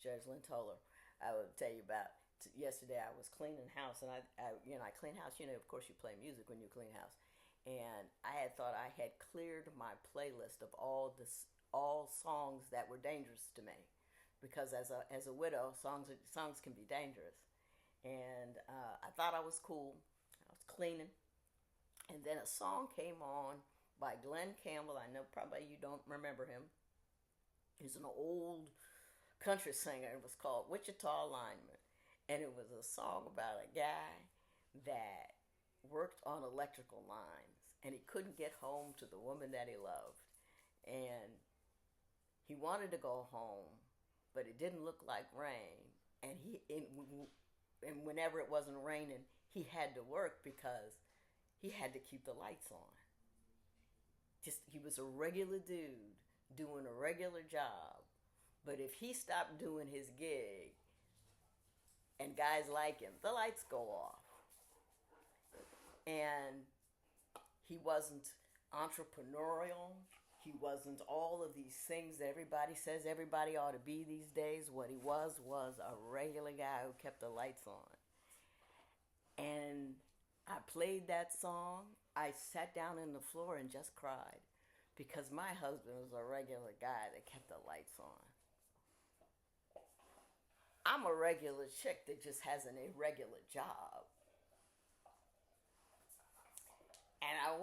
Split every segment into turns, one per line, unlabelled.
Judge Lynn Toller. I would tell you about yesterday. I was cleaning house, and I clean house. Of course, you play music when you clean house, and I had thought I had cleared my playlist of all songs that were dangerous to me, because as a widow, songs can be dangerous, and I thought I was cool. I was cleaning, and then a song came on by Glenn Campbell. I know probably you don't remember him. He's an old country singer. It was called Wichita Lineman. And it was a song about a guy that worked on electrical lines, and he couldn't get home to the woman that he loved. And he wanted to go home, but it didn't look like rain. And whenever it wasn't raining, he had to work because he had to keep the lights on. Just he was a regular dude doing a regular job. But if he stopped doing his gig and guys like him, the lights go off. And he wasn't entrepreneurial. He wasn't all of these things that everybody says everybody ought to be these days. What he was a regular guy who kept the lights on. And I played that song. I sat down on the floor and just cried because my husband was a regular guy that kept the lights on. I'm a regular chick that just has an irregular job. And I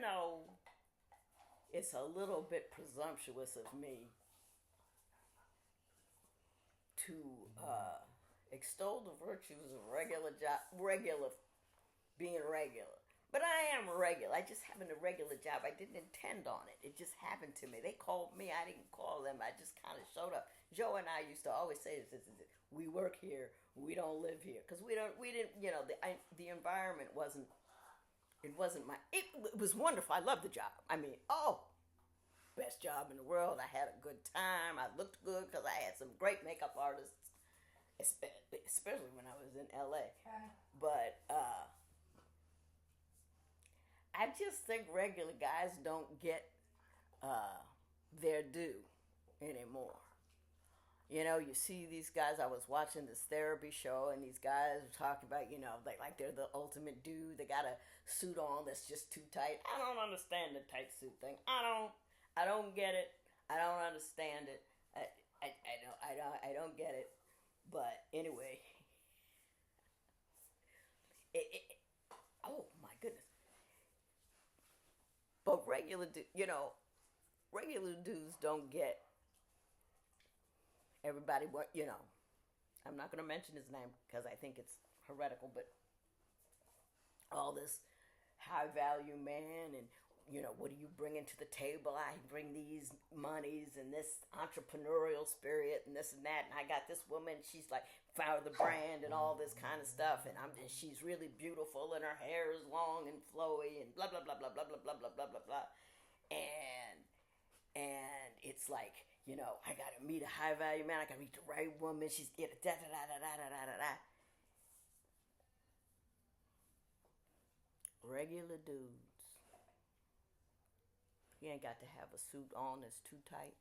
know it's a little bit presumptuous of me to extol the virtues of being regular. But I am regular. I just have an irregular job. I didn't intend on it. It just happened to me. They called me. I didn't call them. I just kind of showed up. Joe and I used to always say this. We work here. We don't live here. Because we didn't, the environment wasn't, it was wonderful. I loved the job. Best job in the world. I had a good time. I looked good because I had some great makeup artists, especially when I was in LA. But, I just think regular guys don't get their due anymore. You see these guys. I was watching this therapy show, and these guys were talking about, they're the ultimate dude. They got a suit on that's just too tight. I don't understand the tight suit thing. I don't get it. I don't understand it. I don't get it. But anyway, oh my goodness. But regular dudes don't get everybody I'm not going to mention his name because I think it's heretical, but all this high value man and, what are you bringing to the table? I bring these monies and this entrepreneurial spirit and this and that. And I got this woman, she's like found the brand and all this kind of stuff. And she's really beautiful and her hair is long and flowy and blah, blah, blah, blah, blah, blah, blah, blah, blah, blah, blah. And it's like, I got to meet a high value man. I got to meet the right woman. She's da da da da da da da da. Regular dudes. He ain't got to have a suit on that's too tight.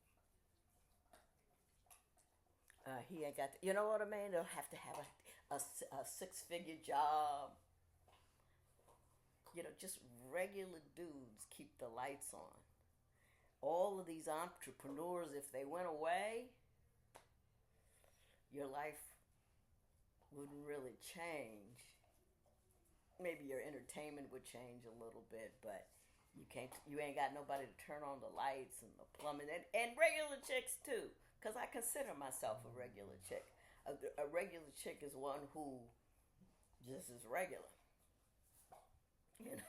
He ain't got to, you know what I mean? They'll have to have a six-figure job. Just regular dudes keep the lights on. All of these entrepreneurs, if they went away, your life wouldn't really change. Maybe your entertainment would change a little bit, but you ain't got nobody to turn on the lights and the plumbing and regular chicks too, because I consider myself a regular chick. A regular chick is one who just is regular, and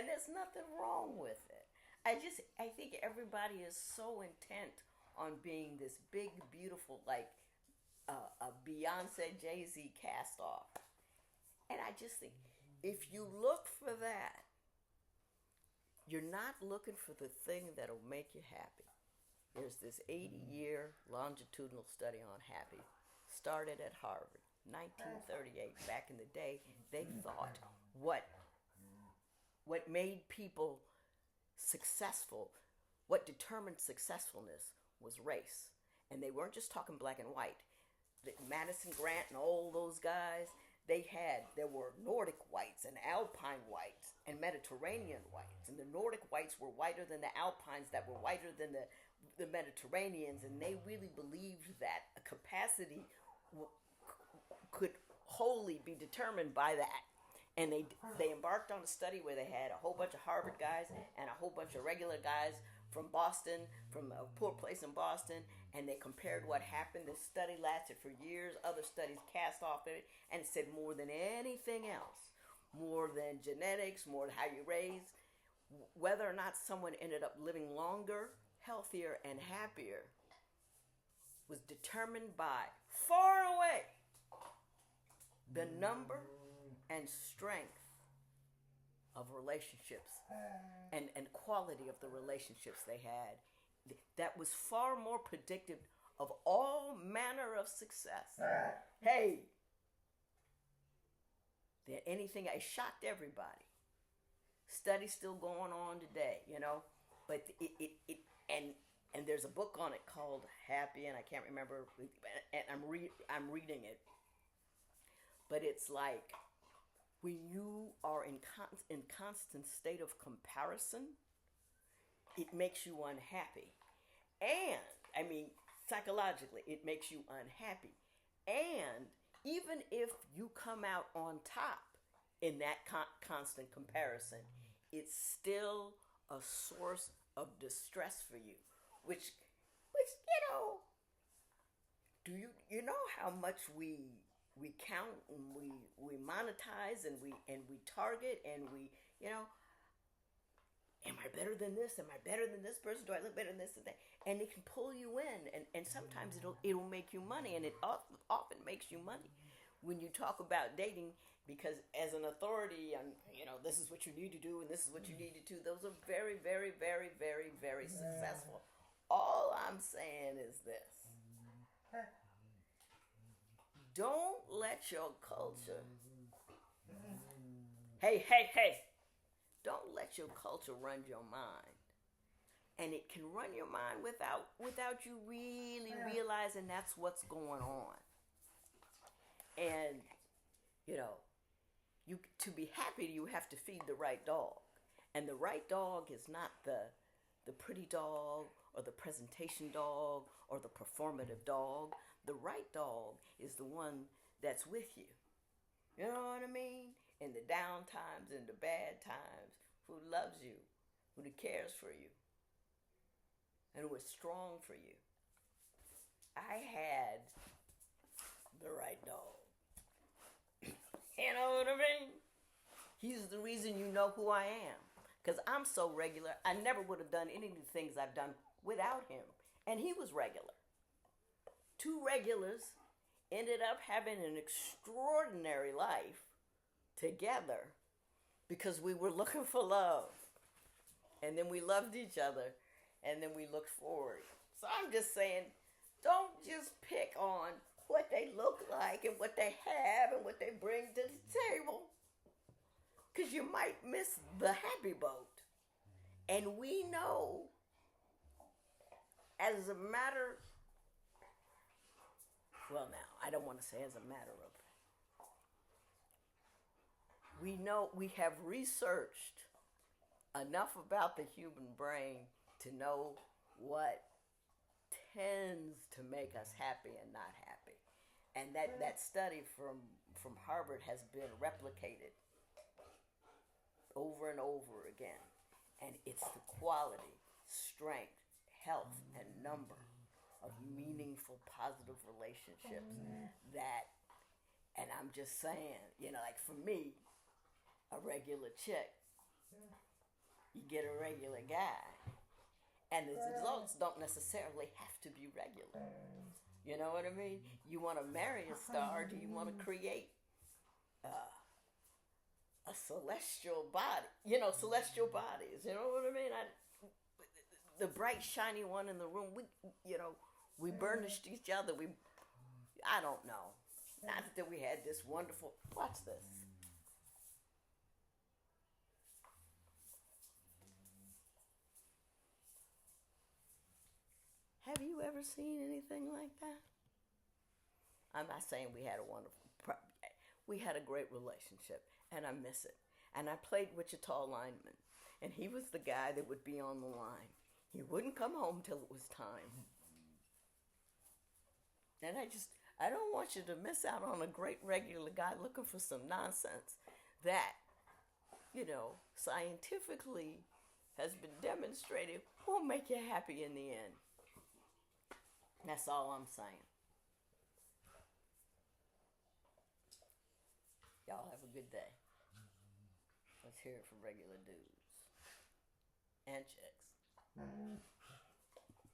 there's nothing wrong with it. I think everybody is so intent on being this big, beautiful, like a Beyonce, Jay-Z cast off, and I just think if you look for that, you're not looking for the thing that'll make you happy. There's this 80-year longitudinal study on happy. Started at Harvard, 1938. Back in the day, they thought what made people successful what determined successfulness was race. And they weren't just talking black and white. Madison Grant and all those guys, there were Nordic whites and Alpine whites and Mediterranean whites. And the Nordic whites were whiter than the Alpines that were whiter than the Mediterraneans. And they really believed that a capacity could wholly be determined by that. And they embarked on a study where they had a whole bunch of Harvard guys and a whole bunch of regular guys from Boston, from a poor place in Boston, and they compared what happened. The study lasted for years. Other studies cast off of it, and it said more than anything else, more than genetics, more than how you raise, whether or not someone ended up living longer, healthier, and happier was determined by, far and away, the number and strength of relationships and quality of the relationships they had. That was far more predictive of all manner of success. Hey, than anything. It shocked everybody. Studies still going on today, but and there's a book on it called Happy, and I can't remember, and I'm reading it, but it's like, when you are in constant state of comparison, it makes you unhappy. And, psychologically, it makes you unhappy. And even if you come out on top in that constant comparison, it's still a source of distress for you. Which do you know how much we count and we monetize and we target and we am I better than this? Am I better than this person? Do I look better than this and that? And it can pull you in, and sometimes it'll make you money, and it often makes you money when you talk about dating, because as an authority on this is what you need to do and this is what you need to do, those are very, very, very, very, very successful. All I'm saying is this. Don't let your culture, hey, don't let your culture run your mind. And it can run your mind without you really realizing that's what's going on. And, to be happy, you have to feed the right dog. And the right dog is not the pretty dog or the presentation dog or the performative dog. The right dog is the one that's with you. You know what I mean? In the down times, in the bad times, who loves you, who cares for you, and who is strong for you. I had the right dog. You know what I mean? He's the reason you know who I am. Because I'm so regular, I never would have done any of the things I've done without him. And he was regular. Two regulars ended up having an extraordinary life together because we were looking for love. And then we loved each other. And then we looked forward. So I'm just saying, don't just pick on what they look like and what they have and what they bring to the table. Because you might miss the happy boat. And we know, as a matter, well now, I don't want to say as a matter of, we know, we have researched enough about the human brain to know what tends to make us happy and not happy. And that study from Harvard has been replicated over and over again. And it's the quality, strength, health, and number of meaningful, positive relationships that, and I'm just saying, like for me, a regular chick, you get a regular guy, and the results don't necessarily have to be regular. You know what I mean? You want to marry a star, do you want to create a celestial body? Celestial bodies. You know what I mean? The bright, shiny one in the room, we burnished each other. I don't know. Not that we had this wonderful, watch this. ever seen anything like that? I'm not saying we had we had a great relationship, and I miss it. And I played Wichita lineman, and he was the guy that would be on the line. He wouldn't come home till it was time. And I don't want you to miss out on a great regular guy looking for some nonsense that, scientifically has been demonstrated won't make you happy in the end. That's all I'm saying. Y'all have a good day. Let's hear it from regular dudes and chicks.